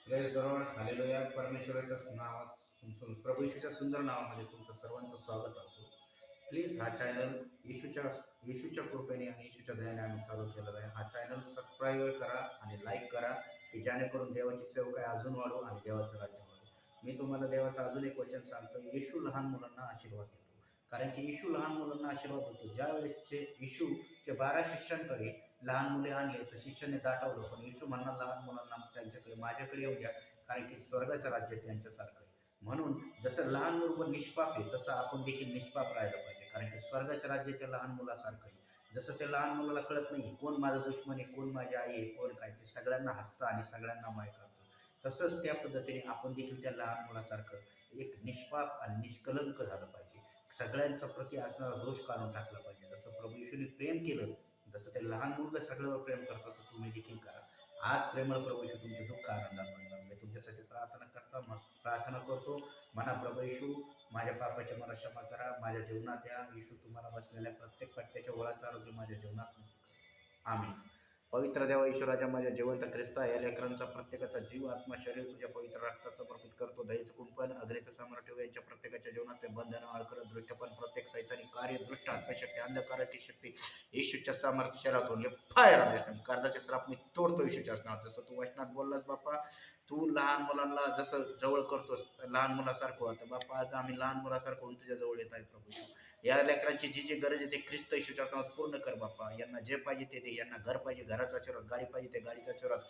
Press the Lord, hallelujah. परमेश्वराच्या नावात, प्रभू येशूच्या सुंदर नावामध्ये तुमचं सर्वांचं स्वागत असो. प्लीज हा चॅनल येशूच्या कृपेने आणि येशूच्या दयाने आम्ही चालू केलेला आहे. हा चॅनल सबस्क्राईब करा आणि लाईक करा, की जेणेकरून देवाची सेवकाई अजून वाढू आणि देवाचं राज्य वाढू. मी तुम्हाला देवाचं अजून एक वचन सांगतो. येशू लहान मुलांना आशीर्वाद देतो. कारण की येशू लहान मुलांना आशीर्वाद देतो. ज्यावेळेसचे येशूचे 12 शिष्यांकडे लहान मुले आणले तर शिष्याने दाटवलं, पण येशू म्हणणार लहान मुलांना त्यांच्याकडे माझ्याकडे येऊ द्या, कारण की स्वर्गाचं राज्य त्यांच्यासारखं आहे. म्हणून जसं लहान मुलं निष्पाप आहे तसं आपण देखील निष्पाप राहायला पाहिजे, कारण की स्वर्गाचं राज्य ते लहान मुलासारखं आहे. जसं ते लहान मुलाला कळत नाही कोण माझा दुश्मन आहे, कोण माझी आई आहे, कोण काय, ते सगळ्यांना हसतं आणि सगळ्यांना माय करतं. तसंच त्या पद्धतीने आपण देखील त्या लहान मुलासारखं एक निष्पाप आणि निष्कलंक झालं पाहिजे. सगळ्यांच्या प्रती असणारा दोष काढून टाकला पाहिजे. जसं प्रभू येशूने प्रेम केलं, जसं ते लहान मुलगा सगळ्यावर प्रेम करत, तसं तुम्ही देखील करा. आज प्रेमळ प्रभू येशू तुमचे दुःख आनंदात बदला. मी तुमच्यासाठी प्रार्थना करतो. म्हणा, प्रभू येशू, माझ्या पापाचे मला क्षमा करा, माझ्या जीवनात या. येशू, तुम्हाला बसलेल्या प्रत्येक पट्ट्याच्या ओळाचं आरोग्य माझ्या जीवनात नसेल. आम्ही पवित्र देवा ईश्वराच्या माझ्या जिवंत ख्रिस्ता, या लेकरांचा प्रत्येकाचा जीव, आत्मा, शरीर तुझ्या पवित्र रक्तात समर्पित करतो. दयेचं कुंपण, अग्नीचं साम्राज्य यांच्या प्रत्येकाच्या जीवनात ते बंधन, अडकरत, दृष्टपण, प्रत्येक सैतानिक कार्य, दृष्ट, आत्मशक्ती, अंधकाराची शक्ती येशूच्या सामर्थ्य शहरातून फायर ऑफ कर्जाचे श्राप मी तोडतो येशूच्या नावात. जसं तू वचनात बोललास बाप्पा, तू लहान मुलांना जसं जवळ करतोस, लहान मुलासारखं होतं बाप्पा. आज आम्ही लहान मुलासारखं होऊन तुझ्या जवळ येत आहे प्रभू. या लेकरांची जी जी गरज आहे ते ख्रिस्त येशूच्या नावात पूर्ण कर बाप्पा. यांना जे पाहिजे ते दे. यांना घर पाहिजे, घराचा आशीर्वाद, गाडी पाहिजे ते गाडीचा आशीर्वाद,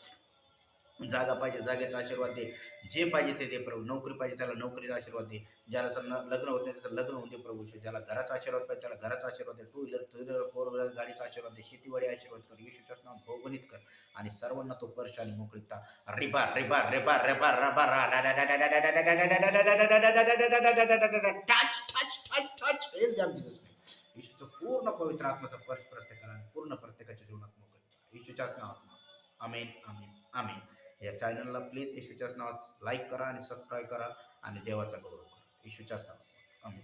जागा पाहिजे जागेचा आशीर्वाद दे. जे पाहिजे ते दे प्रभू. नोकरी पाहिजे त्याला नोकरीचा आशीर्वाद दे. ज्याला लग्न होत नाही त्याचं लग्न होते प्रभू. ज्याला घराचा आशीर्वाद पाहिजे त्याला घराचा आशीर्वाद दे. टू व्हीलर फोर व्हीलर गाडीचा आशीर्वाद दे. शेतीवाडी आशीर्वाद कर. येशूच्याच नाव भौगोलिक कर आणि सर्वांना तो पर्श आणि मोकळीकता. रिबा रिबा रिबा रिबा रबा टच टच टच टच हेल द्या जीसस नाही. येशूचं पूर्ण पवित्र आत्माचा स्पर्श प्रत्येकाला, पूर्ण प्रत्येकाच्या जीवनात मोकळीकता येशूच्याच नावात. आमेन आमेन आमेन. या चॅनलला प्लीज येशूच्याच नावात लाईक करा आणि सबस्क्राईब करा आणि देवाचा गौरव करा. येशूच्याच नावात आमेन.